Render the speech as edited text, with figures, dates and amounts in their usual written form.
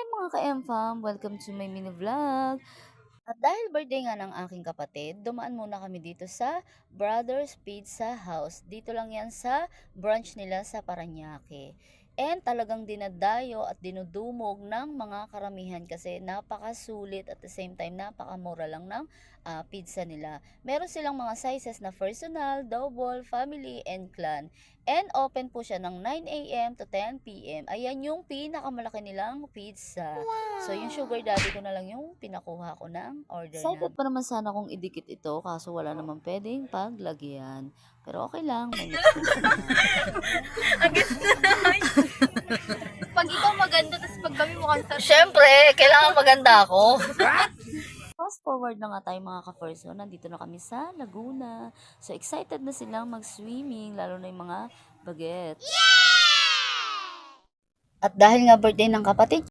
Mga ka-MFAM, welcome to my mini vlog. At dahil birthday nga ng aking kapatid, dumaan muna kami dito sa Brothers Pizza House. Dito lang yan sa branch nila sa Parañaque. And talagang dinadayo at dinudumog ng mga karamihan kasi napakasulit at the same time napakamura lang ng pizza nila. Meron silang mga sizes na personal, double, family, and clan. And open po siya ng 9 a.m. to 10 p.m. Ayan yung pinakamalaki nilang pizza. So, yung sugar daddy ko na lang yung pinakuha ko ng order na. Excited pa naman sana kung idikit ito, kaso wala naman pwedeng paglagyan. Pero okay lang, may next week na. Pag ikaw maganda, tapos pag kami mukhang sa... Siyempre, kailangan maganda ako. Fast forward na nga tayo mga ka-first one. Nandito na kami sa Laguna. So, excited na silang mag-swimming, lalo na yung mga bagets. At dahil nga birthday ng kapatid